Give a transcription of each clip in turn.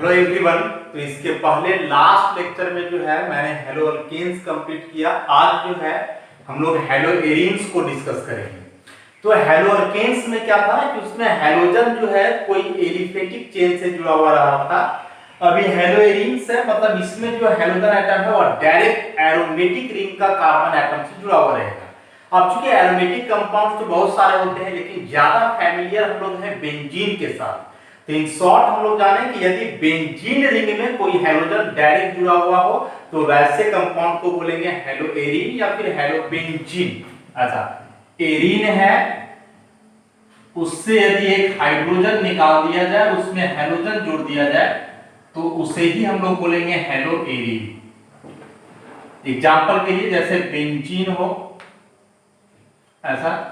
Hello everyone. तो इसके पहले लास्ट लेक्चर में जो है मैंने हेलो अल्केन्स कंप्लीट किया। आज जो है हम लोग हेलो एरीन्स को डिस्कस करेंगे। तो हेलो अल्केन्स में क्या था कि उसमें हेलोजन जो है कोई एलिफेटिक चेन से जुड़ा हुआ रहा था। अभी हेलो एरीन्स है, मतलब इसमें जो हेलोजन एटम है वो डायरेक्ट एरोमेटिक रिंग का कार्बन एटम से जुड़ा हुआ रहेगा। अब चूंकि एरोमेटिक कंपाउंड्स तो बहुत सारे होते हैं, लेकिन ज्यादा फैमिलियर हम लोग हैं बेंजीन के साथ। तो इन शॉर्ट हम लोग जाने कि यदि बेंजीन रिंग में कोई हेलोजन डायरेक्ट जुड़ा हुआ हो तो वैसे कंपाउंड को बोलेंगे हेलो एरीन या फिर हेलो बेंजीन। अच्छा, एरीन है, उससे यदि एक हाइड्रोजन निकाल दिया जाए, उसमें हेलोजन जोड़ दिया जाए तो उसे ही हम लोग बोलेंगे हेलो एरीन। एग्जांपल के लिए जैसे बेंजीन हो, ऐसा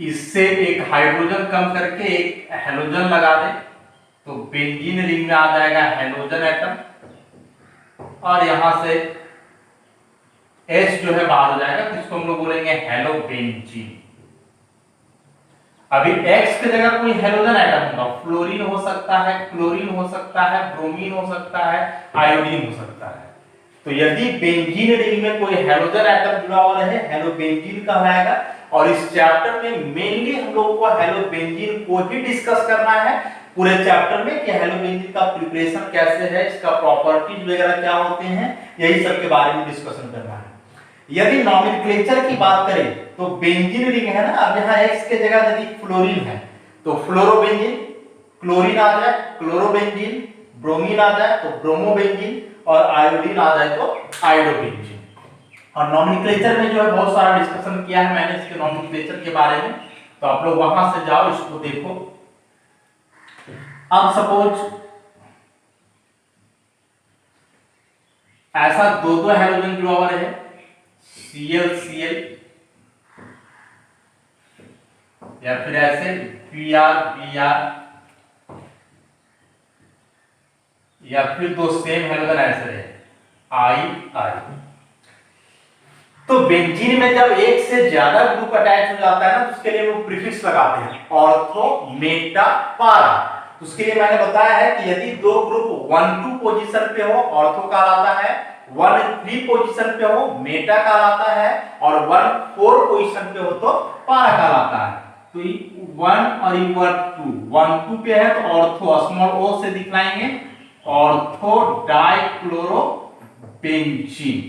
इससे एक हाइड्रोजन कम करके एक हेलोजन लगा दे तो बेंजीन रिंग में आ जाएगा हेलोजन एटम, और यहां से H जो है बाहर हो जाएगा, तो इसको हम लोग बोलेंगे हेलो बेंजीन। अभी X की जगह कोई हेलोजन एटम होगा, फ्लोरीन हो सकता है, क्लोरीन हो सकता है, ब्रोमीन हो सकता है, आयोडीन हो सकता है। तो यदि बेंजीन रिंग में कोई हेलोजन एटम जुड़ा हुआ रहे, हेलो बेंजीन कहलाएगा। और इस चैप्टर में मेनली हम लोग को हेलो बेंजीन को ही डिस्कस करना है पूरे चैप्टर में कि हेलो बेंजीन का प्रिपरेशन कैसे है, इसका प्रॉपर्टीज वगैरह क्या होते हैं, यही सब के बारे में डिस्कशन करना है। यदि नॉमेनक्लेचर की बात करें तो बेंजीन रिंग है ना, अब यहाँ X के जगह यदि फ्लोरीन है तो फ्लोरोबेंजीन, क्लोरीन आ जाए क्लोरोबेंजीन, ब्रोमीन आ जाए तो ब्रोमोबेंजीन, और आयोडीन आ जाए तो आयोडोबेंजीन। और नॉमेनक्लेचर में जो है बहुत सारा डिस्कशन किया है मैंने इसके नॉमेनक्लेचर के बारे में, तो आप लोग वहां से जाओ, इसको देखो। अब सपोज ऐसा दो हेलोजन जुड़ा हुआ है, Cl या फिर ऐसे Br या फिर दो सेम हेलोजन ऐसे रहे I। तो बेंजीन में जब एक से ज्यादा ग्रुप अटैच हो जाता है ना, तो उसके लिए वो प्रीफिक्स लगाते हैं ऑर्थो, मेटा, पारा। तो उसके लिए मैंने बताया है कि यदि दो ग्रुप 1-2 पोजीशन पे हो ऑर्थो कहलाता है, 1-3 पोजीशन पे हो मेटा कहलाता है, और 1-4 पोजीशन पे हो तो पारा कहलाता है। तो 1 और 1-2 पे है तो ऑर्थो, स्मॉल ओ से दिखलाएंगे ऑर्थो डाइक्लोरो बेंजीन।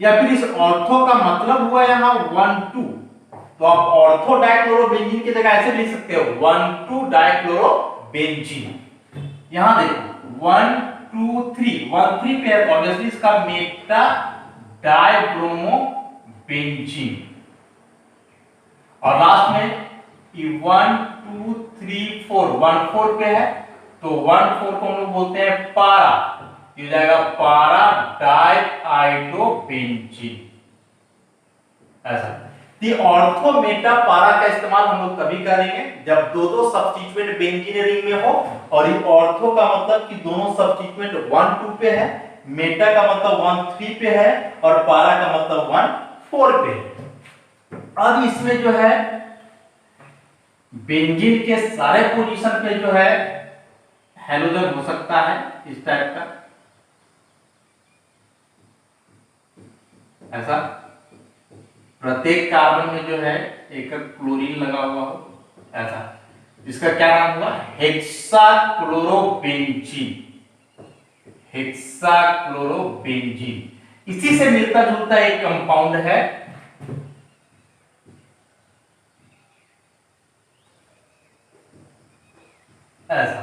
या फिर इस ऑर्थो का मतलब हुआ यहां 1-2, तो आप ऑर्थो डाइक्लोरो बेंजीन की जगह ऐसे लिख सकते हो 1-2 डाइक्लोरो बेंजीन। यहां देखो 1-2-3, 1-3 पे है, ऑब्वियसली इसका मेटा डाइब्रोमो बेंजीन। और लास्ट में 1-2-3-4, 1-4 पे है तो 1-4 को हम लोग बोलते हैं पारा, ये जाएगा पारा डाइआइडो बेंजीन। ऐसा ऑर्थो, मेटा, पारा का इस्तेमाल हम लोग तभी करेंगे जब दो सब्स्टिट्यूएंट बेंजीन रिंग में हो, और ये ऑर्थो का मतलब कि दोनों सब्स्टिट्यूएंट 1-2 पे है, मेटा का मतलब 1-3 पे है, और पारा का मतलब 1-4 पे है। अब इसमें जो है बेंजीन के सारे पोजीशन पे जो है हेलोजन हो सकता है इस टाइप का, ऐसा प्रत्येक कार्बन में जो है एक क्लोरीन लगा हुआ हो, ऐसा इसका क्या नाम हुआ हेक्साक्लोरोबेंजीन। हेक्साक्लोरोबेंजीन इसी से मिलता जुलता एक कंपाउंड है, ऐसा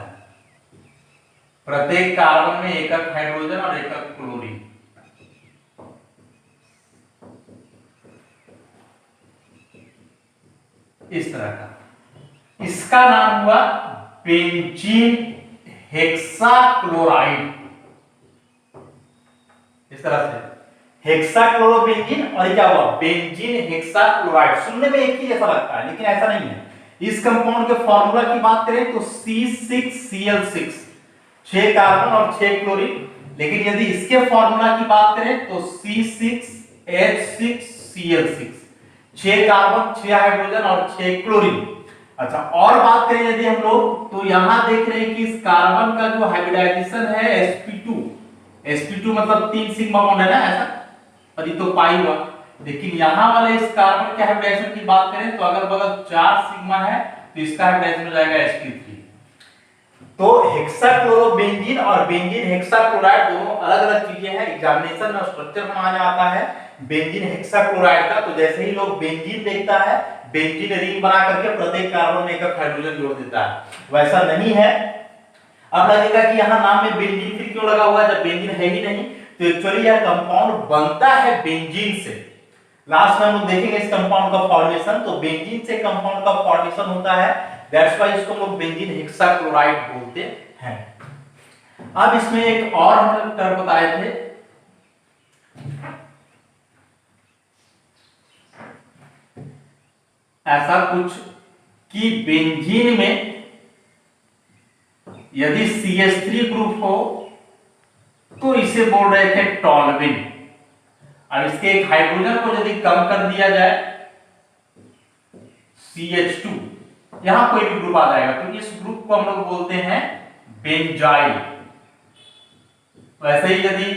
प्रत्येक कार्बन में एक हाइड्रोजन और एक क्लोरीन। इस तरह का, इसका नाम हुआ बेंजीन हेक्साक्लोराइड। इस तरह से हेक्साक्लोरोबेंजीन, और क्या हुआ बेंजीन हेक्साक्लोराइड। सुनने में एक ही जैसा लगता है लेकिन ऐसा नहीं है। इस कंपाउंड के फॉर्मूला की बात करें तो C6Cl6, 6 कार्बन और 6 क्लोरीन, लेकिन यदि इसके फॉर्मूला की बात करें तो C6H6Cl6, 6 कार्बन, 6 हाइड्रोजन और 6 क्लोरीन। अच्छा, और बात करें यदि हम लोग, तो यहां देख रहे हैं कि इस कार्बन का जो हाइब्रिडाइजेशन है sp2, sp2 मतलब 3 सिग्मा बॉन्ड है ना ऐसा, और ये तो पाई हुआ। लेकिन यहां वाले इस कार्बन के हाइब्रिडाइजेशन की बात करें तो अगर बगल 4 सिग्मा है तो इसका हाइब्रिडाइजेशन हो जाएगा sp3। तो हेक्साक्लोरोबेंजीन और बेंजीन हेक्साक्लोराइड दोनों अलग-अलग चीजें हैं। एग्जामिनेशन में स्ट्रक्चर बनाया जाता है बेंजीन हेक्साक्लोराइड का, तो जैसे ही लोग बेंजीन देखता है, बेंजीन रिंग बना करके प्रत्येक कार्बन में एक हाइड्रोजन जोड़ देता है, वैसा नहीं है। अब लगेगा कि यहाँ नाम में बेंजीन फिर क्यों लगा हुआ है जब बेंजीन है ही नहीं, तो एक्चुअली यह कंपाउंड बनता है बेंजीन से। लास्ट में हम लोग देखेंगे इस कंपाउंड का फॉर्मेशन, तो बेंजीन से कंपाउंड का फॉर्मेशन होता है, दैट्स व्हाई इसको हम लोग बेंजीन हेक्साक्लोराइड बोलते हैं। अब इसमें एक और हम लोग टर्म बताए थे, ऐसा कुछ कि बेंजीन में यदि CH3 ग्रुप हो तो इसे बोल रहे थे टॉल्विन। अब इसके एक हाइड्रोजन को यदि कम कर दिया जाए CH2, यहां कोई भी ग्रुप आ जाएगा, तो इस ग्रुप को हम लोग बोलते हैं बेंजाइल। वैसे ही यदि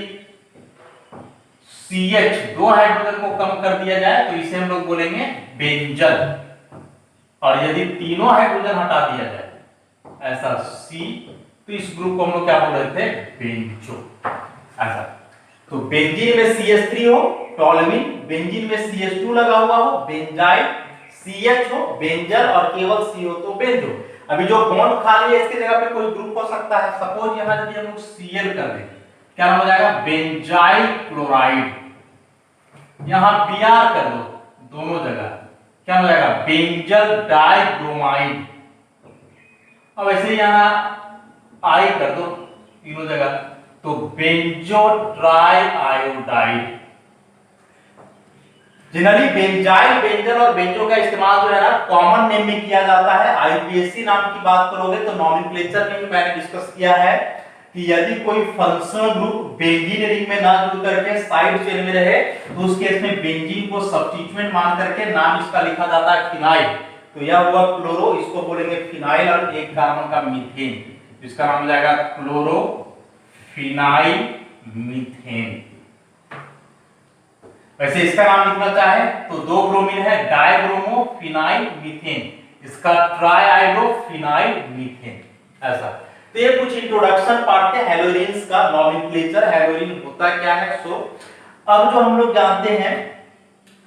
CH दो हाइड्रोजन को कम कर दिया जाए तो इसे हम लोग बोलेंगे बेंजल, और यदि तीनों हाइड्रोजन हटा दिया जाए ऐसा C, तो इस ग्रुप को हम लोग क्या बोल रहे थे, बेंजो ऐसा। तो बेंजीन में CH3 हो टॉल्विन, बेंजीन में CH2 लगा हुआ हो बेंजाइल, CH हो बेंजल और केवल C हो तो बेंजो। अभी जो बॉन्ड खाली है इसकी जगह पे कोई ग्रुप हो सकता है, सपोज यहां यदि हम लोग Cl कर दें, क्या नाम हो जाएगा, बेंजाइल क्लोराइड। यहां Br कर दो दोनों जगह, क्या हो जाएगा, बेंजल डाइब्रोमाइड। अब ऐसे यहां I कर दो तीनों जगह, तो benzo triiodide. Generally benzyl, benzal और बेंजो का इस्तेमाल जो है ना कॉमन नेम में किया जाता है। आईपीएससी नाम की बात करोगे तो नॉमेनक्लेचर में ही मैंने डिस्कस किया है कि यदि कोई फंक्शनल ग्रुप बेंजीन रिंग में ना जुड़ करके साइड चेन में रहे तो उस केस में बेंजीन को सब्स्टिट्यूएंट मान करके नाम इसका लिखा जाता है फिनाइल। तो यह हुआ क्लोरो, इसको बोलेंगे फिनाइल, और एक कार्बन का मीथेन, इसका नाम हो जाएगा क्लोरो फिनाइल मीथेन। वैसे इसका नाम लिखना चाहे तो दो ब्रोमीन है, डाइब्रोमो फिनाइल मीथेन, इसका ट्राइआइडो फिनाइल मीथेन ऐसा। तो ये कुछ इंट्रोडक्शन पार्ट है हेलोजेन्स का, नॉमेनक्लेचर, हेलोजन होता क्या है। सो अब जो हम लोग जानते हैं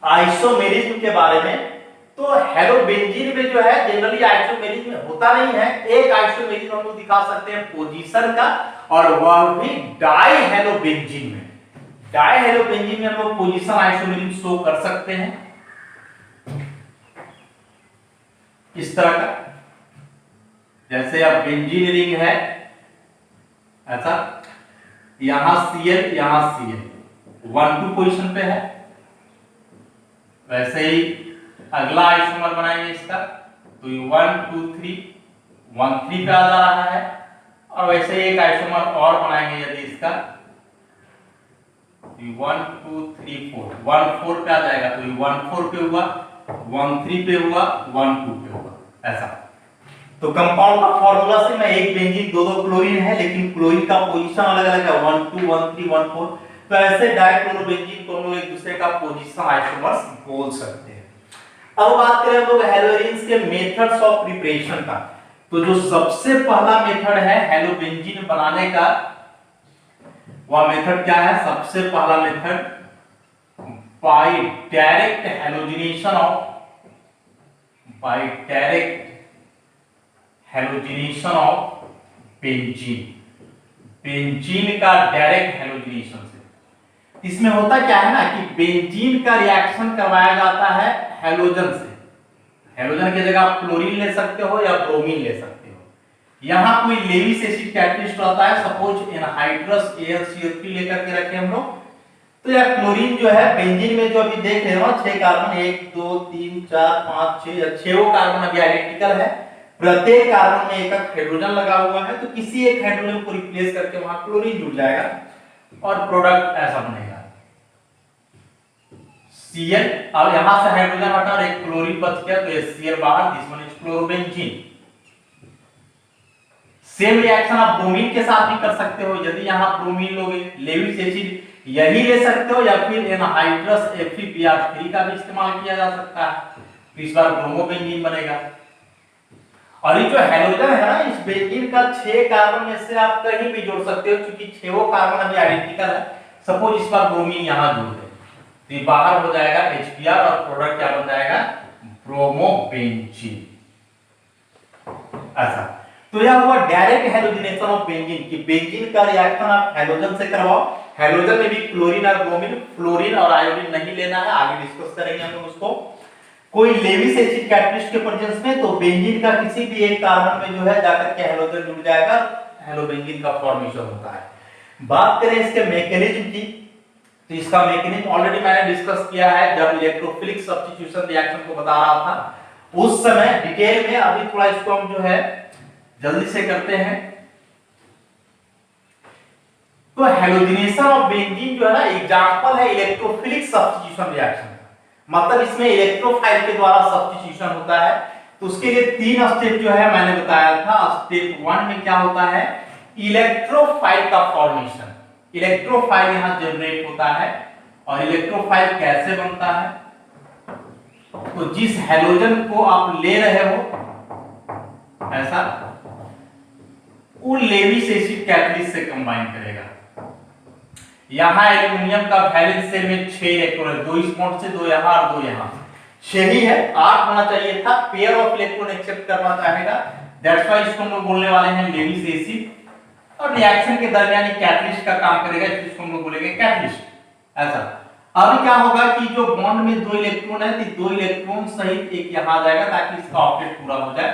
आइसोमेरिज्म के बारे में, तो हेलोबेंजीन में जो है जनरली आइसोमेरिज्म होता नहीं है। एक आइसोमेरिज्म हम लोग दिखा सकते हैं पोजीशन का, और वह भी डाई हेलोबेंजीन में। डाई हेलोबेंजीन में हम लोग पोजीशन आइसोमेरिज्म शो कर सकते हैं इस तरह का, जैसे अब बेंजीन रिंग है ऐसा, यहां Cl यहां Cl 1 2 पोजीशन पे है। वैसे ही अगला आइसोमर बनाएंगे इसका, तो ये 1 2 3 1 3 पे आ जा रहा है, और वैसे ही एक आइसोमर और बनाएंगे यदि इसका 1 2 3 4 1 4 पे आ जाएगा, तो ये 1 4 पे हुआ, 1 3 पे हुआ, 1 2 पे हुआ ऐसा। तो कंपाउंड का फार्मूला से मैं एक बेंजीन दो क्लोरीन है, लेकिन क्लोरीन का पोजीशन अलग-अलग है, 1 2 1 3 1 4। तो ऐसे डाइक्लोरोबेंजीन को हम लोग एक दूसरे का पोजीशन आइसोमर्स बोल सकते हैं। अब बात करें हम लोग हेलोजेन्स के मेथड्स ऑफ प्रिपरेशन का, तो जो सबसे पहला मेथड है हेलोबेंजीन बनाने का, वह मेथड क्या है, सबसे पहला method by direct halogenation of, by direct halogenation of benzene, benzene का डायरेक्ट हेलोजिनेशन से। इसमें होता क्या है ना कि बेंजीन का रिएक्शन करवाया जाता है हेलोजन से। हेलोजन की जगह आप क्लोरीन ले सकते हो या ब्रोमीन ले सकते हो। यहां कोई लेविस एसिड कैटलिस्ट रहता है, सपोज एनहाइड्रस AlCO3 लेकर के रखे हम लोग, तो यह क्लोरीन जो है बेंजीन में जो अभी देख रहे हो 6 कार्बन 1 2 3 4 5 6 वो कार्बन अभी आइडेंटिकल है, प्रत्येक कार्बन में एक हाइड्रोजन लगा हुआ है, तो किसी एक हाइड्रोजन को रिप्लेस करके वहां क्लोरीन जुड़ जाएगा और प्रोडक्ट ऐसा बनेगा Cl। अब यहां से हाइड्रोजन हटा और एक क्लोरीन बच गया, तो ये Cl बाहर, this one is chlorobenzene. Same reaction आप ब्रोमीन के साथ भी कर सकते हो, यदि यहाँ ब्रोमीन लोगे लेविस एसिड यही ले सकते हो, या फिर एनहाइड्रस FeBr3 का भी इस्तेमाल किया जा सकता है, तो इस बार ब्रोमोबेंजीन बनेगा। और ये जो हैलोजन है ना, इस बेंजीन का 6 कार्बन में से आप कहीं भी जोड़ सकते हो, क्योंकि 6 कार्बन अभी आइडेंटिकल है। सपोज इस बार ब्रोमीन यहाँ जोड़ दे तो ये बाहर हो जाएगा HBr और प्रोडक्ट क्या बन जाएगा, ब्रोमोबेंजीन। ऐसा तो यह हुआ डायरेक्ट हैलोजिनेशन ऑफ बेंजीन कि बेंजीन का रिएक्शन आप हैलोजन से करवाओ। हैलोजन में भी क्लोरीन और ब्रोमीन, फ्लोरीन और आयोडीन नहीं लेना है, आगे डिस्कस करेंगे हम उसको। कोई लेविस एसिड कैटलिस्ट के प्रेजेंस में तो बेंजीन का किसी भी एक कार्बन में जो है जाकर के हैलोजन जुड़ जाएगा, हैलोबेंजीन का फॉर्मेशन होता है। बात करें इसके मैकेनिज्म की, तो इसका मैकेनिज्म ऑलरेडी मैंने डिस्कस किया है जब इलेक्ट्रोफिलिक सब्स्टिट्यूशन रिएक्शन को बता रहा था उस समय डिटेल में। अभी थोड़ा इसको हम जो है जल्दी से करते हैं। तो हैलोजिनेशन ऑफ बेंजीन जो है ना, एग्जांपल है इलेक्ट्रोफिलिक सब्स्टिट्यूशन रिएक्शन, मतलब इसमें इलेक्ट्रोफाइल के द्वारा सब्स्टिट्यूशन होता है। तो उसके लिए 3 स्टेप जो है मैंने बताया था। स्टेप 1 में क्या होता है, इलेक्ट्रोफाइल का फॉर्मेशन। इलेक्ट्रोफाइल यहां जनरेट होता है, और इलेक्ट्रोफाइल कैसे बनता है, तो जिस हैलोजन को आप ले रहे हो ऐसा वो लेविस एसिड कैटलिस्ट से कंबाइन करेगा। यहां एल्युमिनियम का वैलेंस शेल में 6 इलेक्ट्रॉन है, 2 इस बॉन्ड से, 2 यहां और 2 यहां, 6 ही है, 8 होना चाहिए था। पेयर ऑफ इलेक्ट्रॉन एक्सेप्ट करना चाहेगा, दैट्स व्हाई इसको हम लोग बोलने वाले हैं लेविस एसिड। और रिएक्शन के दरमियान ये कैटलिस्ट का काम करेगा, इसको हम लोग बोलेंगे कैटलिस्ट। ऐसा अब क्या होगा कि जो बॉन्ड में 2 इलेक्ट्रॉन है, तो 2 इलेक्ट्रॉन सहित एक यहां आ जाएगा ताकि इसका ऑक्टेट पूरा हो जाए।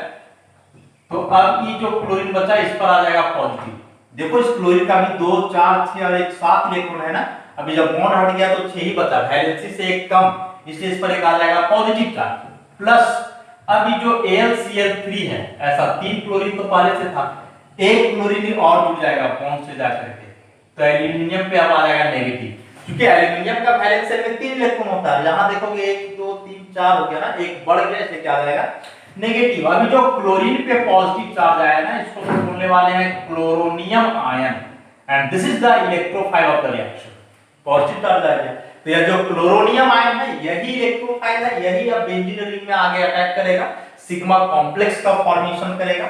तो अब ये जो क्लोरीन बचा इस पर आ जाएगा पॉजिटिव। देखो इस क्लोरीन का भी 2 4 6 और 1 7 इलेक्ट्रॉन है ना, अभी जब बॉन्ड हट गया तो 6 ही बचा, वैलेंसी से एक कम, इसलिए इस पर एक आ जाएगा पॉजिटिव चार्ज। प्लस अभी जो AlCl3 है, ऐसा 3 क्लोरीन तो पहले से था, एक क्लोरीन और जुड़ जाएगा बॉन्ड से जाकर के, तो एल्युमिनियम पे अब आ जाएगा नेगेटिव, क्योंकि एल्युमिनियम का वैलेंस शेल में 3 इलेक्ट्रॉन होता है। यहां देखोगे 1 2 3 4 हो गया ना, एक बढ़ गया, इसलिए क्या आ जाएगा नेगेटिव। अभी जो क्लोरीन पे पॉजिटिव चार्ज आया ना, इसको हम बोलने वाले हैं chloronium ion, and this is the electrophile of the reaction. Positive charge आ गया, तो यह जो क्लोरोनियम आयन है यही इलेक्ट्रोफाइल है, यही अब बेंजीन रिंग में आगे अटैक करेगा, सिग्मा कॉम्प्लेक्स का फॉर्मेशन करेगा।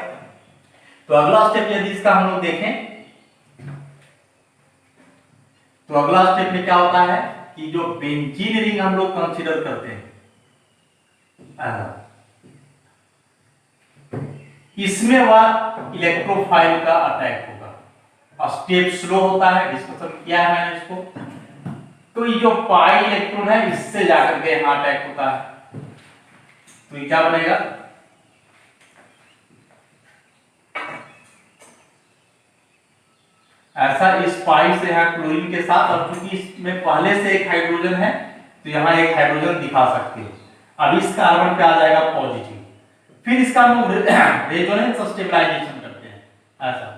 तो अगला स्टेप यदि इसका हम लोग देखें, तो अगला स्टेप में क्या होता है कि जो बेंजीन रिंग हम लोग कंसीडर करते हैं, इसमें वह इलेक्ट्रोफाइल का अटैक होगा। स्टेप स्लो होता है, डिस्कशन किया है मैंने इसको। तो ये जो पाई इलेक्ट्रॉन है इससे जाकर के यहां अटैक होता है, तो ये क्या बनेगा, ऐसा इस पाई से यहां क्लोरीन के साथ, और चूंकि इसमें पहले से एक हाइड्रोजन है तो यहां एक हाइड्रोजन दिखा सकते हो। अब इस कार्बन पे आ जाएगा पॉजिटिव, फिर इसका हम रेजोनेंस स्टेबलाइजेशन करते हैं। ऐसा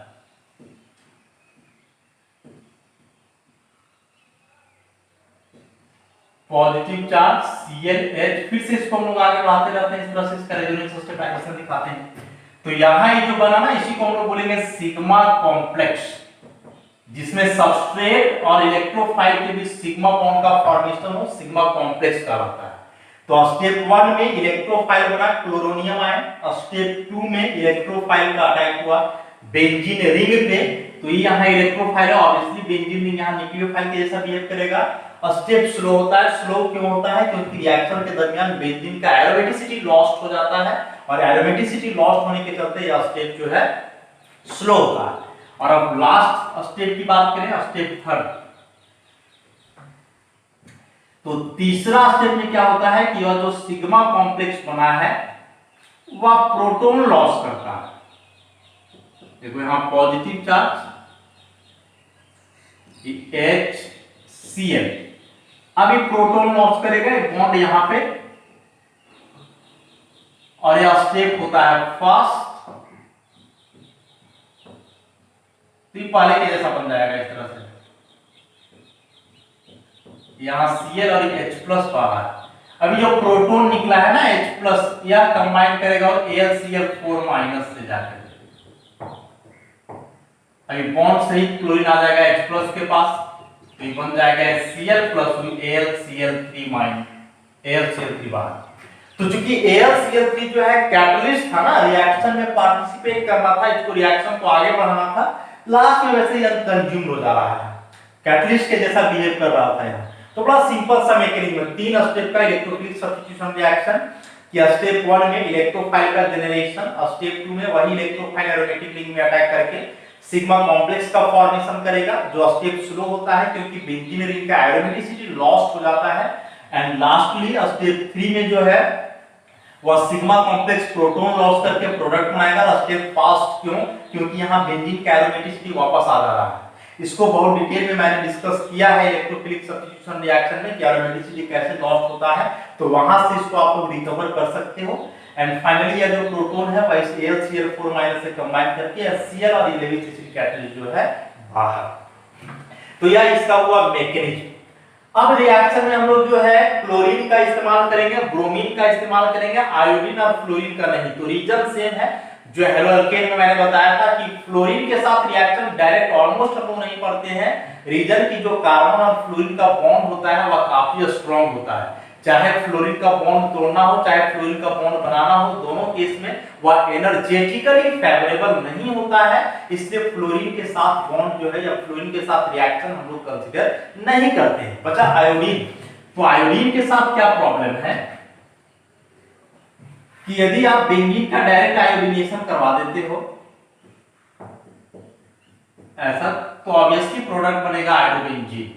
पॉजिटिव चार्ज ClH, फिर से इसको हम लोग आगे बढ़ाते रहते हैं, इस तरह से इसका रेजोनेंस स्टेबलाइजेशन दिखाते हैं। तो यहां ये जो बना ना, इसी को हम लोग बोलेंगे सिग्मा कॉम्प्लेक्स, जिसमें सबस्ट्रेट और इलेक्ट्रोफाइल के बीच सिग्मा बॉन्ड का फॉर्मेशन हो, सिग्मा कॉम्प्लेक्स कहलाता है। तो स्टेप 1 में इलेक्ट्रोफाइल बना क्लोरोनियम आयन, स्टेप 2 में इलेक्ट्रोफाइल का अटैक हुआ बेंजीन रिंग पे, तो ये यहां इलेक्ट्रोफाइल है, ऑब्वियसली बेंजीन रिंग यहां न्यूक्लियोफाइल के जैसा बिहेव करेगा। स्टेप स्लो होता है, स्लो क्यों होता है, क्योंकि रिएक्शन के दरमियान बेंजीन का एरोमेटिसिटी लॉस्ट हो जाता है, और एरोमेटिसिटी लॉस्ट होने के चलते यह स्टेप जो है स्लो होता है। और अब लास्ट स्टेप की बात करें, स्टेप 3, तो तीसरा स्टेप में क्या होता है कि यह जो सिग्मा कॉम्प्लेक्स बना है वह प्रोटॉन लॉस करता है। देखो यहां पॉजिटिव चार्ज HCl, अभी प्रोटॉन लॉस करेगा बॉन्ड यहां पे, और यह स्टेप होता है फर्स्ट, तो ये पहले के जैसा बन जाएगा इस तरह से, यहां Cl और H+ बाहर। अभी जो प्रोटॉन निकला है ना H प्लस, यह कंबाइन करेगा और AlCl4 माइनस से जाकर अभी बॉन्ड सहित क्लोरीन आ जाएगा H प्लस के पास, तो ये बन जाएगा Cl plus AlCl3 minus AlCl3 बाहर। तो चूंकि AlCl3 जो है कैटलिस्ट था ना, रिएक्शन में पार्टिसिपेट करना था, इसको रिएक्शन को आगे बढ़ाना था, लास्ट में वैसे ही अनकंज्यूम्ड हो जा रहा है, कैटलिस्ट के जैसा बिहेव कर रहा था यहाँ। तो बड़ा सिंपल सा मैकेनिज्म, 3 स्टेप का इलेक्ट्रोफिलिक सब्स्टिट्यूशन रिएक्शन कि स्टेप 1 में इलेक्ट्रोफाइल का जनरेशन, स्टेप 2 में वही इलेक्ट्रोफाइल एरोमेटिक रिंग में अटैक करके सिग्मा कॉम्प्लेक्स का फॉर्मेशन करेगा, जो स्टेप स्लो होता है क्योंकि बेंजीन रिंग का एरोमेटिसिटी लॉस्ट हो जाता है। एंड लास्टली स्टेप 3 में जो है वह सिग्मा कॉम्प्लेक्स प्रोटॉन लॉस करके प्रोडक्ट बनाएगा। स्टेप फास्ट क्यों? क्योंकि यहाँ बेंजीन का एरोमेटिसिटी वापस आ जा रहा है। इसको बहुत डिटेल में मैंने डिस्कस किया है इलेक्ट्रोफिलिक सब्स्टिट्यूशन रिएक्शन में कि एरोमेटिसिटी कैसे लॉस्ट होता है, तो वहां से इसको आप लोग रिकवर कर सकते हो। एंड फाइनली ये जो प्रोटॉन है वह इस AlCl4 माइनस से कंबाइन करके Cl और लेविस एसिड कैटलिस्ट जो है बाहर। तो यह इसका हुआ मैकेनिज्म। अब रिएक्शन में हम लोग जो है क्लोरीन का इस्तेमाल करेंगे, ब्रोमीन का इस्तेमाल करेंगे, आयोडीन और फ्लोरीन का नहीं। तो रीजन सेम है जो हेलोअल्केन में मैंने बताया था कि फ्लोरीन के साथ रिएक्शन डायरेक्ट ऑलमोस्ट हम लोग नहीं पढ़ते हैं। रीजन की जो कार्बन और फ्लोरीन का बॉन्ड होता है वह काफी स्ट्रांग होता है, चाहे फ्लोरीन का बॉन्ड तोड़ना हो चाहे फ्लोरीन का बॉन्ड बनाना हो, दोनों केस में वह एनर्जेटिकली फेवरेबल नहीं होता है। इसलिए फ्लोरीन के साथ बॉन्ड जो है या फ्लोरीन के साथ रिएक्शन हम लोग कंसीडर नहीं करते हैं। बचा आयोडीन। तो आयोडीन के साथ क्या प्रॉब्लम है कि यदि आप बेंजीन का डायरेक्ट आयोडीनेशन करवा देते हो ऐसा, तो ऑब्वियसली प्रोडक्ट बनेगा आयोडोबेंजीन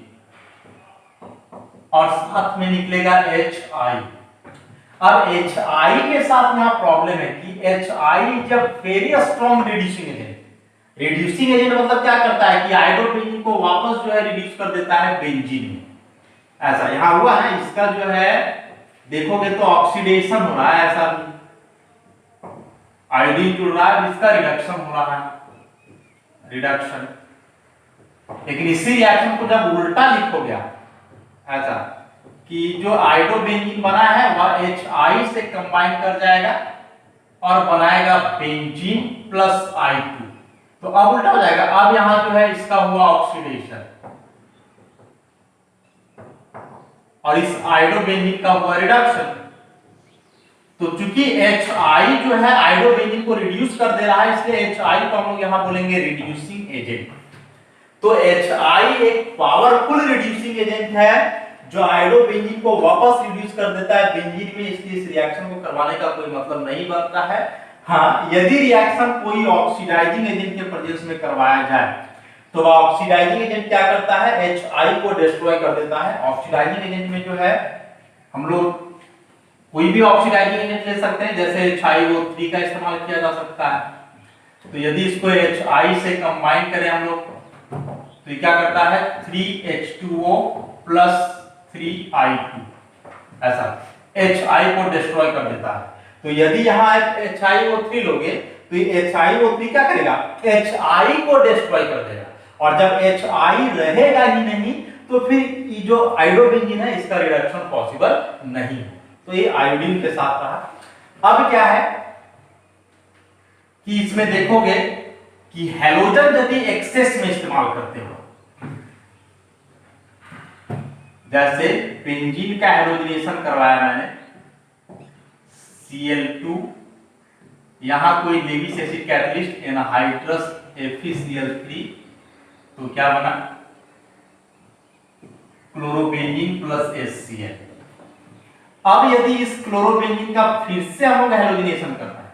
और साथ में निकलेगा HI। अब HI के साथ यहां प्रॉब्लम है कि HI जब वेरी स्ट्रॉन्ग रिड्यूसिंग एजेंट मतलब क्या करता है कि आयोडोबेंजीन को वापस जो है रिड्यूस कर देता है बेंजीन में, ऐसा यहां हुआ है। इसका जो है देखोगे तो ऑक्सीडेशन हो रहा है, ऐसा आयोडीन जुड़ रहा है, इसका रिडक्शन हो रहा है, रिडक्शन। लेकिन इसी रिएक्शन को जब उल्टा लिखोगे ऐसा कि जो आयोडोबेंजीन बना है वह HI से कंबाइन कर जाएगा और बनाएगा बेंजीन प्लस I2, तो अब उल्टा हो जाएगा। अब यहां जो है इसका हुआ ऑक्सीडेशन और इस आयोडोबेंजीन का हुआ रिडक्शन। तो चूंकि HI जो है आयोडोबेंजीन को रिड्यूस कर दे रहा है, इसलिए HI को हम लोग यहां बोलेंगे रिड्यूसिंग एजेंट। तो HI एक पावरफुल रिड्यूसिंग एजेंट है जो आयोडोबेंजीन को वापस रिड्यूस कर देता है बेंजीन में, इसलिए इस रिएक्शन को करवाने का कोई मतलब नहीं बनता है। हाँ, यदि रिएक्शन कोई ऑक्सीडाइजिंग एजेंट के प्रेजेंस में करवाया जाए तो वह ऑक्सीडाइजिंग एजेंट क्या करता है, HI को डिस्ट्रॉय कर देता है। ऑक्सीडाइजिंग एजेंट में जो है हम लोग कोई भी ऑक्सीडाइजिंग एजेंट ले सकते हैं, जैसे HiO3 का इस्तेमाल किया जा सकता है। तो यदि इसको HI से कंबाइन करें हम लोग तो क्या करता है 3H2O प्लस 3I2, ऐसा HI को डिस्ट्रॉय कर देता है। तो यदि यहां HiO3 लोगे तो ये HiO3 क्या करेगा, HI को डिस्ट्रॉय कर देगा, और जब HI रहेगा ही नहीं तो फिर ये जो आयोडोबेंजीन है इसका रिडक्शन पॉसिबल नहीं। तो ये आयोडीन के साथ रहा। अब क्या है कि इसमें देखोगे कि हैलोजन यदि एक्सेस में इस्तेमाल करते हो, जैसे बेंजीन का हैलोजनेशन करवाया मैंने Cl2, यहां कोई Levi's acid catalyst anhydrous FeCl3, तो क्या बना क्लोरोबेंजीन प्लस HCl। अब यदि इस क्लोरोबेंजीन का फिर से हम लोग हैलोजनेशन करना है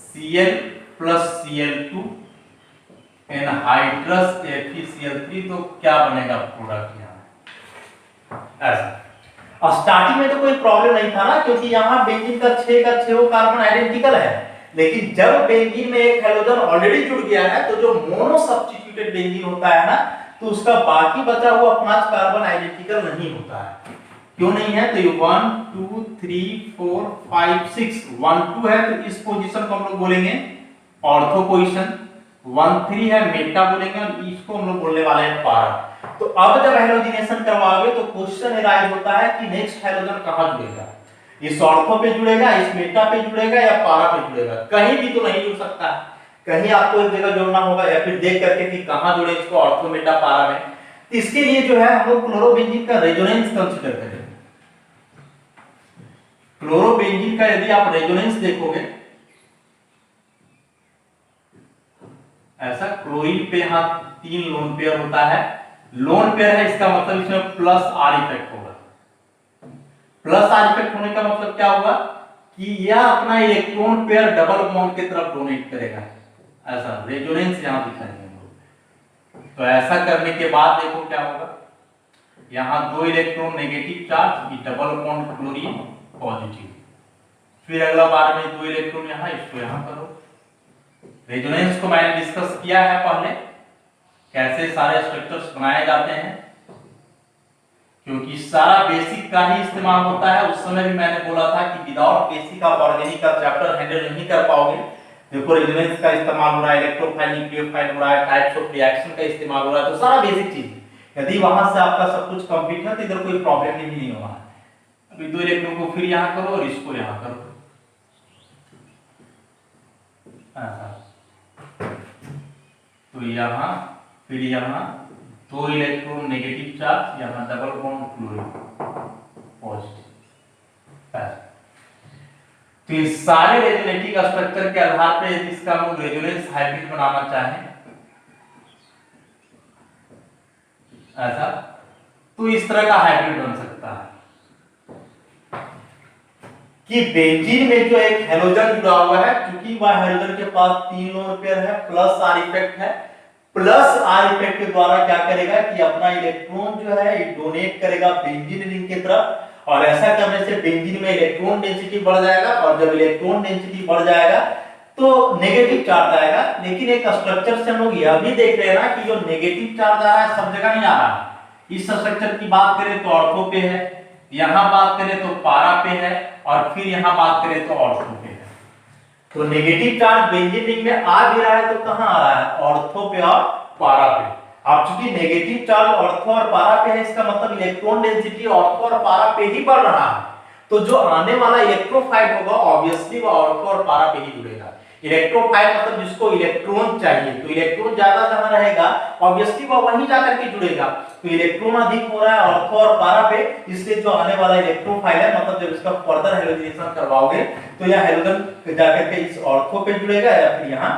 Cl plus Cl2 anhydrous FeCl3, तो क्या बनेगा प्रोडक्ट यहां ऐसा। स्टार्टिंग में तो कोई प्रॉब्लम नहीं था ना, क्योंकि यहां बेंजीन का 6 का 6 कार्बन आइडेंटिकल है। लेकिन जब बेंजीन में एक हैलोजन ऑलरेडी जुड़ गया है तो जो मोनो सब्स्टिट्यूटेड बेंजीन होता है ना, तो उसका बाकी बचा हुआ 5 कार्बन आइडेंटिकल नहीं होता है। क्यों नहीं है, तो ये 1 2 3 4 5 6 1 2 है, तो इस पोजीशन को हम लोग बोलेंगे ऑर्थो पोजीशन, 1 3 है मेटा बोलेंगे, और इसको हम लोग बोलने वाले हैं पारा। तो अब जब हैलोजिनेशन करवाओगे तो क्वेश्चन एराइज होता है कि नेक्स्ट हैलोजन कहां जुड़ेगा, इस ऑर्थो पे जुड़ेगा, इस मेटा पे जुड़ेगा या पारा पे जुड़ेगा, कहीं भी तो नहीं जुड़ सकता, कहीं आपको एक जगह जोड़ना होगा या फिर देख करके कि कहां जुड़े इसको ऑर्थो मेटा पारा में। तो इसके लिए जो है हम लोग क्लोरोबेंजीन का रेजोनेंस कंसीडर करेंगे। क्लोरोबेंजीन का यदि आप रेजोनेंस देखोगे ऐसा, क्लोरीन पे यहां 3 लोन पेयर होता है, लोन पेयर है इसका मतलब इसमें प्लस आर इफेक्ट होगा। प्लस आर इफेक्ट होने का मतलब क्या होगा कि यह अपना इलेक्ट्रॉन पेयर डबल बॉन्ड की तरफ डोनेट करेगा, ऐसा रेजोनेंस यहां दिखाएंगे हम लोग। तो ऐसा करने के बाद देखो क्या होगा, यहां 2 electron negative charge, double bond chlorine positive, फिर अगला बार में 2 इलेक्ट्रॉन यहां, इसको यहां करो। रेजोनेंस को मैंने डिस्कस किया है पहले, कैसे सारे स्ट्रक्चर्स बनाए जाते हैं, क्योंकि सारा बेसिक का ही इस्तेमाल होता है। उस समय भी मैंने बोला था कि विदाउट बेसिक आप ऑर्गेनिक का चैप्टर हैंडल नहीं कर पाओगे। देखो रेजोनेंस का इस्तेमाल हो रहा है, इलेक्ट्रोफाइल न्यूक्लियोफाइल हो रहा है, टाइप्स ऑफ रिएक्शन का इस्तेमाल हो रहा है, तो सारा बेसिक चीज यदि वहां से आपका सब कुछ कंप्लीट है तो इधर कोई प्रॉब्लम नहीं होगा। अभी 2 इलेक्ट्रॉन को फिर यहां करो और इसको यहां करो, तो यहां फिर यहां 2 इलेक्ट्रॉन नेगेटिव चार्ज, यहां डबल बॉन्ड क्लोरीन पॉजिटिव। तो इस सारे रेजोनेटिव स्ट्रक्चर के आधार पर यदि इसका हम रेजोनेंस हाइब्रिड बनाना चाहें ऐसा, तो इस तरह का हाइब्रिड बन सकता है कि बेंजीन में जो एक हैलोजन जुड़ा हुआ है, क्योंकि वह हैलोजन के पास 3 लोन पेयर है, प्लस आर इफेक्ट है, प्लस आर इफेक्ट के द्वारा क्या करेगा कि अपना इलेक्ट्रॉन जो है ये डोनेट करेगा बेंजीन रिंग की तरफ, और ऐसा करने से बेंजीन में इलेक्ट्रॉन डेंसिटी बढ़ जाएगा, और जब इलेक्ट्रॉन डेंसिटी बढ़ जाएगा तो नेगेटिव चार्ज आएगा। लेकिन एक स्ट्रक्चर से हम लोग यह भी देख रहे हैं ना कि जो नेगेटिव चार्ज आ रहा है सब जगह नहीं आ रहा है। इस स्ट्रक्चर की बात करें तो ऑर्थो पे है, यहां बात करें तो पारा पे है, और फिर यहां बात करें तो ऑर्थो पे है। तो नेगेटिव चार्ज बेंजीन रिंग में आ भी रहा है तो कहां आ रहा है, ऑर्थो पे और पारा पे। अब चूंकि नेगेटिव चार्ज ऑर्थो और पारा पे है, इसका मतलब इलेक्ट्रॉन डेंसिटी ऑर्थो और पारा पे ही बढ़ रहा है, तो जो आने वाला इलेक्ट्रोफाइल होगा ऑब्वियसली वो ऑर्थो और पारा पे ही जुड़ेगा। इलेक्ट्रोफाइल मतलब जिसको इलेक्ट्रॉन चाहिए, तो इलेक्ट्रॉन ज्यादा जहां रहेगा ऑब्वियसली वो वहीं जाकर के जुड़ेगा। तो इलेक्ट्रॉन अधिक हो रहा है ऑर्थो और पारा पे, इसलिए जो आने वाला इलेक्ट्रोफाइल है, मतलब जब इसका फर्दर हैलोजिनेशन करवाओगे तो यह हैलोजन जाकर के इस ऑर्थो पे जुड़ेगा या फिर यहां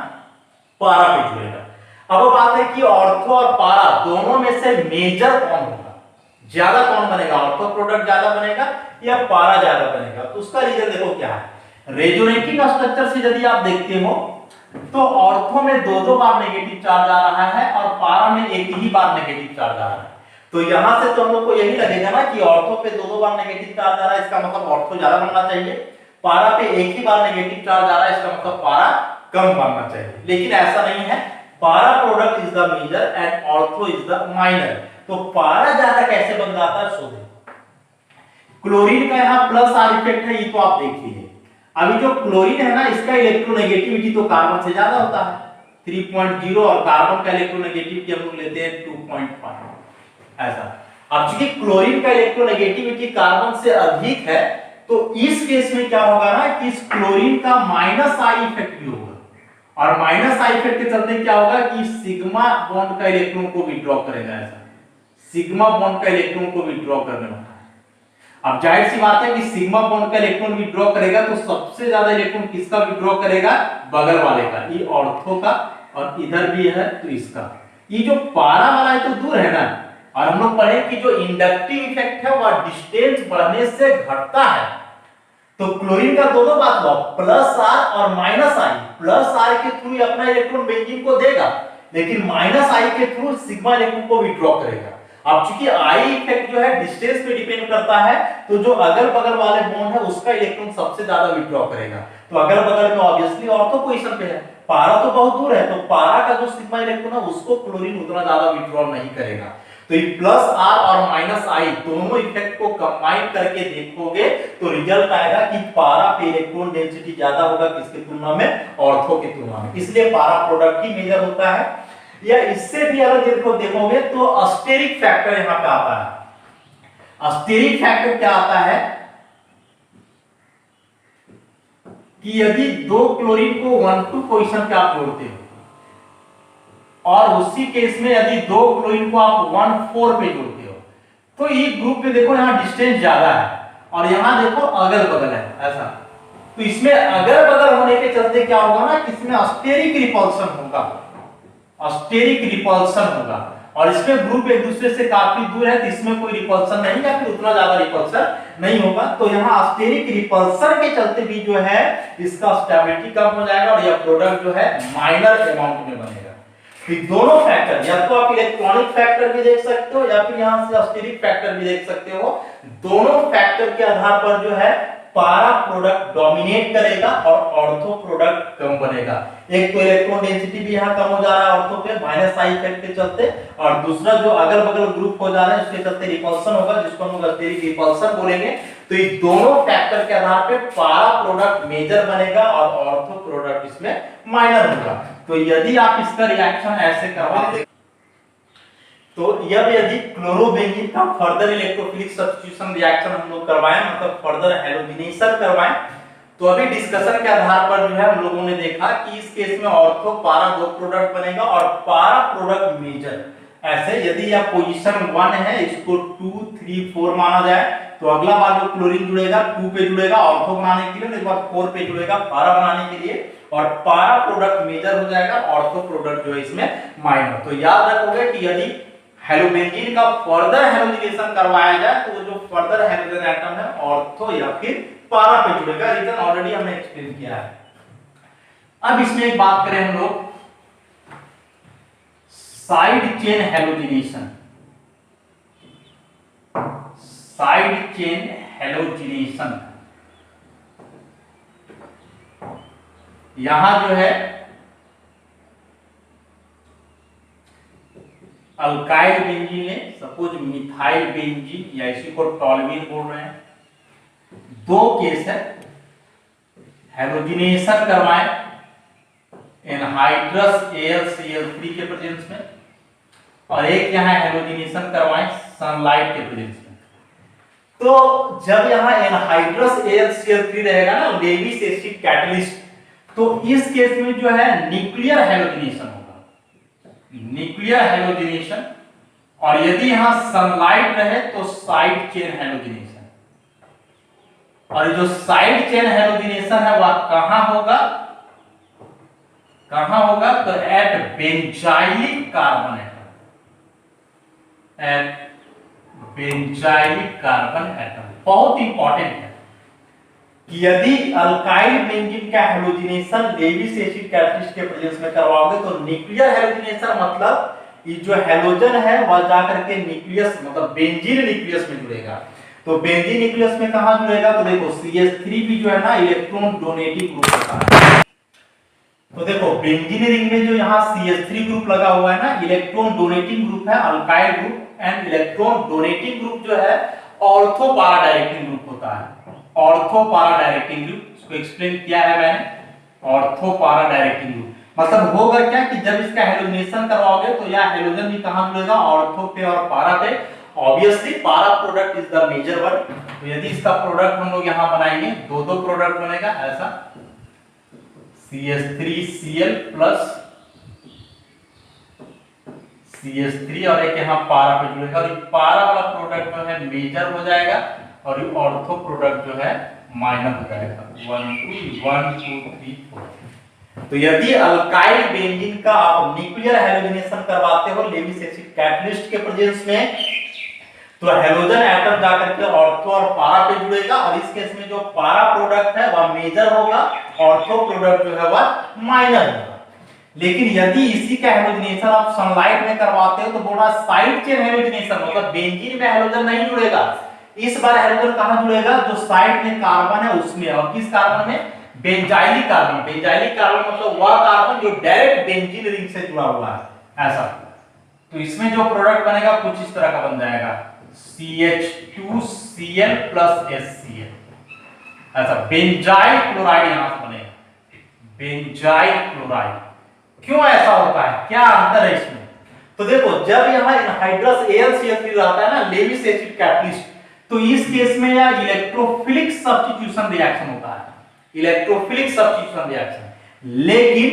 पारा पे जुड़ेगा। अब बात है कि ऑर्थो और पारा दोनों में से मेजर कौन होगा, ज्यादा कौन बनेगा, ऑर्थो प्रोडक्ट ज्यादा बनेगा या पारा ज्यादा बनेगा। तो उसका रीजन देखो क्या है, रेजोनेटिव स्ट्रक्चर से यदि आप देखते हो तो ऑर्थो में 2-2 बार नेगेटिव चार्ज आ रहा है और पारा में एक ही बार नेगेटिव चार्ज आ रहा है। तो यहां से तो हम लोग को यही लगेगा ना कि ऑर्थो पे 2-2 बार नेगेटिव चार्ज आ रहा है, इसका मतलब ऑर्थो ज्यादा बनना चाहिए, पारा पे एक ही बार नेगेटिव चार्ज आ रहा है, इसका मतलब पारा कम बनना चाहिए। लेकिन ऐसा नहीं है, para product is the major and ortho is the minor. तो पारा ज्यादा कैसे बन जाता है, सो देखो क्लोरीन का यहाँ प्लस आर इफेक्ट है, ये तो आप देख लीजिए। अभी जो क्लोरीन है ना, इसका इलेक्ट्रोनेगेटिविटी तो कार्बन से ज्यादा होता है 3.0, और कार्बन का इलेक्ट्रोनेगेटिविटी हम लोग लेते हैं 2.5 ऐसा। अब चूंकि क्लोरीन का इलेक्ट्रोनेगेटिविटी कार्बन से अधिक है, तो इस केस में क्या होगा ना कि इस क्लोरीन का माइनस आई इफेक्ट भी होगा, और माइनस आई इफेक्ट के चलते क्या होगा कि सिग्मा बॉन्ड का इलेक्ट्रॉन को विड्रॉ करेगा, ऐसा सिग्मा बॉन्ड का इलेक्ट्रॉन को विड्रॉ करने वाला है। अब जाहिर सी बात है कि सिग्मा बॉन्ड का इलेक्ट्रॉन विड्रॉ करेगा तो सबसे ज्यादा इलेक्ट्रॉन किसका विड्रॉ करेगा, बगल वाले का, ये ऑर्थो का, और इधर भी है तो इसका। ये जो पारा वाला है तो दूर है ना, और हम लोग पढ़े कि जो इंडक्टिव इफेक्ट है वह डिस्टेंस बढ़ने से घटता है। तो क्लोरीन का दोनों बात हुआ, प्लस आर और माइनस आई। प्लस आर के थ्रू अपना इलेक्ट्रॉन बेंजीन को देगा, लेकिन माइनस आई के थ्रू सिग्मा इलेक्ट्रॉन को विड्रॉ करेगा। अब चूंकि आई इफेक्ट जो है डिस्टेंस पे डिपेंड करता है, तो जो अगल बगल वाले बॉन्ड है उसका इलेक्ट्रॉन सबसे ज्यादा विड्रॉ करेगा। तो अगल बगल में ऑब्वियसली ऑर्थो पोजीशन पे है, पारा तो बहुत दूर है, तो पारा का जो सिग्मा इलेक्ट्रॉन है उसको क्लोरीन उतना ज्यादा विड्रॉ नहीं करेगा। तो ये प्लस आर और माइनस आई दोनों इफेक्ट को कंबाइन करके देखोगे तो रिजल्ट आएगा कि पारा पे इलेक्ट्रॉन डेंसिटी ज्यादा होगा किसकी तुलना में, ऑर्थो की तुलना में। इसलिए पारा प्रोडक्ट ही मेजर होता है। या इससे भी अलग देखोगे तो अस्टेरिक फैक्टर यहां पे आता है। अस्टेरिक फैक्टर क्या आता है कि यदि दो क्लोरीन को 1,2 पोजीशन पे आप जोड़ते हो और उसी केस में यदि दो क्लोरीन को आप 1,4 पे जोड़ते हो तो ये ग्रुप पे देखो यहां डिस्टेंस ज्यादा है और यहां देखो अगल बगल है ऐसा। तो इसमें अगल बगल होने के चलते क्या होगा ना कि इसमें अस्टेरिक रिपल्सन होगा, अस्टेरिक रिपल्सन होगा। और इसमें ग्रुप एक दूसरे से काफी दूर है तो इसमें कोई रिपल्सन नहीं या फिर उतना ज्यादा रिपल्सन नहीं होगा। तो यहाँ अस्टेरिक रिपल्सन के चलते भी जो है इसका स्टेबिलिटी कम हो जाएगा और यह प्रोडक्ट जो है माइनर अमाउंट में बनेगा। तो दोनों फैक्टर या तो आप इलेक्ट्रॉनिक फैक्टर भी देख सकते हो या फिर यहाँ से अस्टेरिक फैक्टर भी देख सकते हो। दोनों फैक्टर के आधार पर जो है पारा प्रोडक्ट डोमिनेट करेगा और ऑर्थो प्रोडक्ट कम बनेगा। एक तो इलेक्ट्रॉन डेंसिटी भी यहाँ कम हो जा रहा है ऑर्थो पे माइनस आई इफेक्ट के चलते, और दूसरा जो अगल बगल ग्रुप हो जा रहा है उसके चलते रिपल्सन होगा जिसको हम लोग अस्टेरिक रिपल्सन बोलेंगे। तो ये दोनों फैक्टर के आधार पे पारा प्रोडक्ट मेजर बनेगा और ऑर्थो प्रोडक्ट इसमें माइनर होगा। तो यदि आप इसका रिएक्शन ऐसे करवाते तो यदि क्लोरोबेंजीन का फर्दर इलेक्ट्रोफिलिक सब्स्टिट्यूशन रिएक्शन हम लोग करवाएं मतलब फर्दर हैलोजिनेशन करवाएं तो अभी डिस्कशन के आधार पर जो है हम लोगों ने देखा कि इस केस में ऑर्थो पारा दो प्रोडक्ट बनेगा और पारा प्रोडक्ट मेजर। ऐसे यदि यह पोजीशन 1 है इसको 2 3 4 माना जाए तो अगला बार जो क्लोरीन जुड़ेगा 2 पे जुड़ेगा ऑर्थो बनाने के लिए, एक बार 4 पे जुड़ेगा पारा बनाने के लिए और पारा प्रोडक्ट मेजर हो जाएगा, ऑर्थो प्रोडक्ट जो है इसमें माइनर। तो याद रखोगे कि यदि हैलोबेंजीन का फर्दर हैलोजिनेशन करवाया जाए तो वो जो फर्दर हैलोजन एटम है ऑर्थो या फिर पारा पे जुड़ेगा। रीजन ऑलरेडी हमने एक्सप्लेन किया है। अब इसमें एक बात करें हम लोग side chain halogenation. Side chain halogenation यहां जो है अल्काइल बेंजीन है, सपोज मिथाइल बेंजीन या इसी को टॉल्यूइन बोल रहे हैं, दो केस है हैलोजिनेशन करवाएं एनहाइड्रस AlCl3 के प्रेजेंस में और एक यहां हैलोजिनेशन करवाएं सनलाइट के प्रेजेंस में। तो जब यहां एनहाइड्रस AlCl3 रहेगा ना लेविस एसिड कैटलिस्ट तो इस केस में जो है न्यूक्लियर हैलोजिनेशन होगा, न्यूक्लियर हैलोजिनेशन। और यदि यहां सनलाइट रहे तो साइड चेन हैलोजिनेशन। और जो साइड चेन हैलोजिनेशन है वह कहां होगा, कहां होगा तो at benzylic carbon atom, at benzylic carbon atom. बहुत इंपॉर्टेंट है कि यदि अल्काइल बेंजीन का हैलोजिनेशन लेविस एसिड कैटलिस्ट के प्रेजेंस में करवाओगे तो न्यूक्लियर हैलोजिनेशन मतलब ये जो हैलोजन है वह जाकर के न्यूक्लियस मतलब बेंजीन न्यूक्लियस में जुड़ेगा। तो बेंजीन न्यूक्लियस में कहां जुड़ेगा तो देखो CH3 भी जो है ना इलेक्ट्रॉन डोनेटिंग ग्रुप होता है। तो देखो बेंजीन रिंग में जो यहाँ CH3 ग्रुप लगा हुआ है ना इलेक्ट्रॉन डोनेटिंग ग्रुप है alkyl group, and electron donating group जो है ऑर्थो पारा डायरेक्टिंग ग्रुप होता है। ऑर्थो पारा डायरेक्टिंग ग्रुप इसको एक्सप्लेन किया है मैंने। ऑर्थो पारा डायरेक्टिंग ग्रुप मतलब होगा क्या कि जब इसका हैलोजिनेशन करवाओगे तो यह हैलोजन भी कहां जुड़ेगा ऑर्थो पे और पारा पे। Obviously para product is the major one. तो यदि इसका प्रोडक्ट हम लोग यहां बनाएंगे दो प्रोडक्ट बनेगा ऐसा CH3Cl प्लस CH3 और एक यहां पारा पे जुड़ेगा और पारा वाला प्रोडक्ट जो है मेजर हो जाएगा और ये ऑर्थो प्रोडक्ट जो है माइनर हो जाएगा 1 2 3 4। तो यदि अल्काइल बेंजीन का आप न्यूक्लियर हैलोजिनेशन करवाते हो लेविस एसिड कैटलिस्ट के प्रेजेंस में तो हैलोजन एटम जाकर के ऑर्थो और पारा पे जुड़ेगा और इस केस में जो पारा प्रोडक्ट है वह मेजर होगा, ऑर्थो प्रोडक्ट जो है वह माइनर होगा। लेकिन यदि इसी का हैलोजिनेशन आप सनलाइट में करवाते हो तो बोला साइड चेन हैलोजिनेशन मतलब बेंजीन में हैलोजन नहीं जुड़ेगा। इस बार हैलोजन कहां जुड़ेगा जो साइड में कार्बन है उसमें, और किस कार्बन में बेंजाइलिक कार्बन। बेंजाइलिक कार्बन मतलब वह कार्बन जो डायरेक्ट बेंजीन रिंग से जुड़ा हुआ है ऐसा। तो इसमें जो प्रोडक्ट बनेगा कुछ इस तरह का बन जाएगा CH2Cl प्लस HCl ऐसा। बेंजाइल क्लोराइड यहां से बनेगा, बेंजाइल क्लोराइड। क्यों ऐसा होता है, क्या अंतर है इसमें? तो देखो जब यहाँ एनहाइड्रस AlCl3 रहता है ना, लेविस एसिड कैटलिस्ट, तो इस केस में यह इलेक्ट्रोफिलिक सब्स्टिट्यूशन रिएक्शन होता है, इलेक्ट्रोफिलिक सब्स्टिट्यूशन रिएक्शन। लेकिन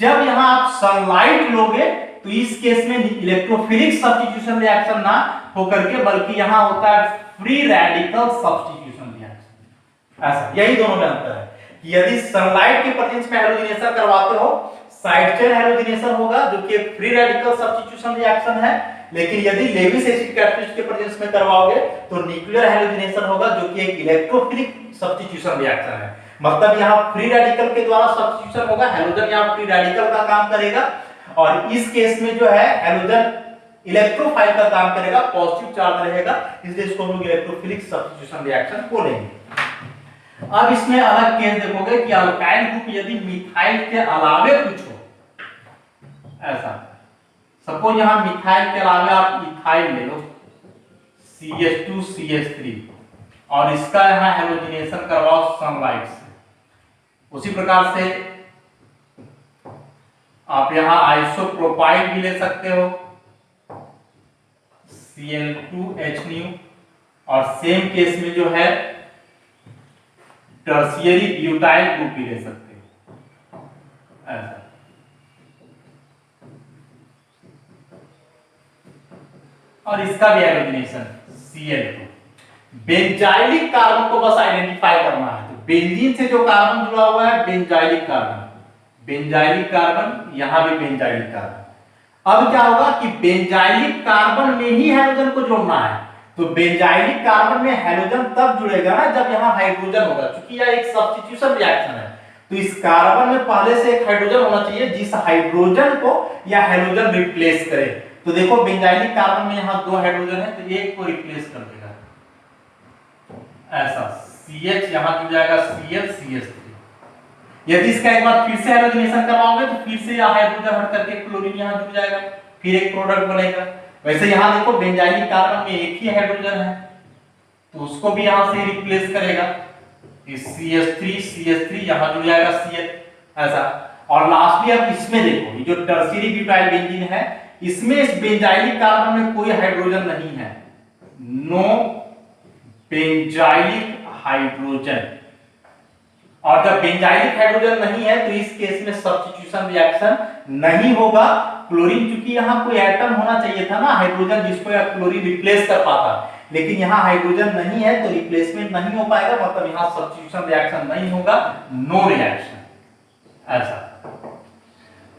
जब यहाँ आप सनलाइट लोगे तो इस केस में इलेक्ट्रोफिलिक सब्स्टिट्यूशन रिएक्शन ना होकर के बल्कि यहाँ होता है फ्री रेडिकल सब्स्टिट्यूशन रिएक्शन। ऐसा, यही दोनों में अंतर है कि यदि सनलाइट के प्रेजेंस में हैलोजिनेशन करवाते हो, साइड चेन हैलोजिनेशन होगा जो कि फ्री रेडिकल सब्स्टिट्यूशन रिएक्शन है, लेकिन यदि लेविस एसिड कैटलिस्ट के प्रेजेंस में करवाओगे तो न्यूक्लियर हैलोजिनेशन होगा जो कि एक इलेक्ट्रोफिलिक सब्स्टिट्यूशन रिएक्शन है। मतलब यहाँ फ्री रेडिकल के द्वारा सब्स्टिट्यूशन होगा, हैलोजन यहाँ फ्री रेडिकल का काम करेगा, और इस केस में जो है हैलोजन इलेक्ट्रोफाइल का काम करेगा, पॉजिटिव चार्ज रहेगा, इसलिए इसको हम लोग इलेक्ट्रोफिलिक सब्स्टिट्यूशन रिएक्शन बोलेंगे। अब इसमें अलग केस देखोगे कि अल्काइल ग्रुप यदि मिथाइल के अलावे कुछ हो, ऐसा सपोज यहां मिथाइल के अलावे आप इथाइल ले लो CH2CH3 और इसका यहां हैलोजिनेशन करवाओ सनलाइट से, उसी प्रकार से आप यहां आइसोप्रोपाइल भी ले सकते हो Cl2H और सेम केस में जो है टर्शियरी ब्यूटाइल ग्रुप भी ले सकते हो, ऐसा। और इसका भी हैलोजिनेशन Cl2। बेंजाइलिक कार्बन को बस आइडेंटिफाई करना है, तो बेंजीन से जो कार्बन जुड़ा हुआ है बेंजाइलिक कार्बन, बेंजाइलिक कार्बन, यहां भी बेंजाइलिक कार्बन। अब क्या होगा कि बेंजाइलिक कार्बन में ही हैलोजन को जोड़ना है, तो बेंजाइलिक कार्बन में हैलोजन तब जुड़ेगा ना जब यहाँ हाइड्रोजन होगा, क्योंकि यह एक सब्स्टिट्यूशन रिएक्शन है, तो इस कार्बन में पहले से एक हाइड्रोजन होना चाहिए जिस हाइड्रोजन को यह हैलोजन रिप्लेस करे। तो देखो बेंजाइलिक कार्बन में यहाँ 2 हाइड्रोजन है, तो एक को रिप्लेस कर देगा, ऐसा CH यहाँ जुड़ जाएगा CH3। यदि इसका एक बार फिर से हैलोजिनेशन करवाओगे तो फिर से यह हाइड्रोजन हट करके क्लोरीन यहाँ जुड़ जाएगा, फिर एक प्रोडक्ट बनेगा। वैसे यहाँ देखो बेंजाइलिक कार्बन में एक ही हाइड्रोजन है, तो उसको भी यहाँ से रिप्लेस करेगा, CH3 यहाँ जुड़ जाएगा CH, ऐसा। और लास्टली अब इसमें देखो ये जो टर्शियरी ब्यूटाइल बेंजीन है, इसमें इस बेंजाइलिक कार्बन में कोई हाइड्रोजन नहीं है, नो बेंजाइलिक हाइड्रोजन। और जब बेंजाइलिक हाइड्रोजन नहीं है तो इस केस में सब्स्टिट्यूशन रिएक्शन नहीं होगा। क्लोरीन, चूंकि यहाँ कोई एटम होना चाहिए था ना हाइड्रोजन जिसको यह क्लोरीन रिप्लेस कर पाता, लेकिन यहाँ हाइड्रोजन नहीं है तो रिप्लेसमेंट नहीं हो पाएगा, मतलब यहाँ सब्स्टिट्यूशन रिएक्शन नहीं होगा, नो रिएक्शन, ऐसा।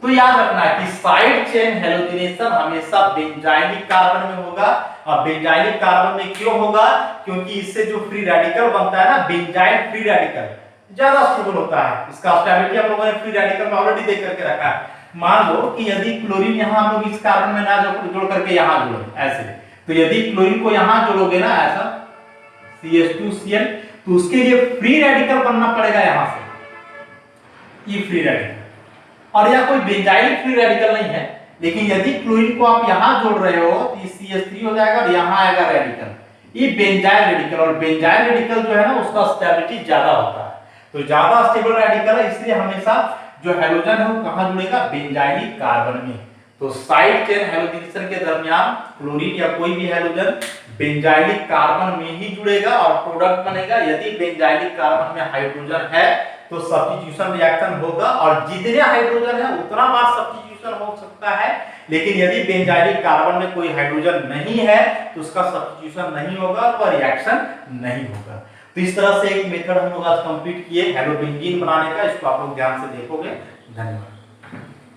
तो याद रखना है कि साइड चेन हैलोजिनेशन हमेशा बेंजाइलिक कार्बन में होगा। और बेंजाइलिक कार्बन में क्यों होगा? क्योंकि इससे जो फ्री रेडिकल बनता है ना, बेंजाइल फ्री रेडिकल ज्यादा स्टेबल होता है। इसका स्टेबिलिटी हम लोगों ने फ्री रेडिकल में ऑलरेडी देख करके रखा है। मान लो कि यदि क्लोरीन यहाँ हम लोग इस कार्बन में ना जोड़ करके यहाँ जोड़े ऐसे, तो यदि क्लोरीन को यहाँ जोड़ोगे ना ऐसा CH2Cl, तो उसके लिए फ्री रेडिकल बनना पड़ेगा यहाँ से, ये फ्री रेडिकल। और यह कोई बेंजाइलिक फ्री रेडिकल नहीं है, लेकिन यदि क्लोरीन को आप यहाँ जोड़ रहे हो तो ये CH3 हो जाएगा और यहाँ आएगा रेडिकल, ये बेंजाइल रेडिकल। और बेंजाइल रेडिकल जो है ना उसका स्टेबिलिटी ज्यादा होता है, तो ज्यादा स्टेबल रेडिकल है, इसलिए हमेशा जो हैलोजन है वो कहां जुड़ेगा? बेंजाइलिक कार्बन में। तो साइड चेन हैलोजिनेशन के दरमियान क्लोरीन या कोई भी हैलोजन बेंजाइलिक कार्बन में ही जुड़ेगा और प्रोडक्ट बनेगा। यदि बेंजाइलिक कार्बन में हाइड्रोजन है तो सब्स्टिट्यूशन रिएक्शन होगा, और जितने हाइड्रोजन है उतना बार सब्स्टिट्यूशन हो सकता है। लेकिन यदि बेंजाइलिक कार्बन में कोई हाइड्रोजन नहीं है तो उसका सब्स्टिट्यूशन नहीं होगा, वह रिएक्शन नहीं होगा। तो इस तरह से एक मेथड हम लोग आज कंप्लीट किए हैलोबेंजीन बनाने का, इसको आप लोग ध्यान से देखोगे। धन्यवाद।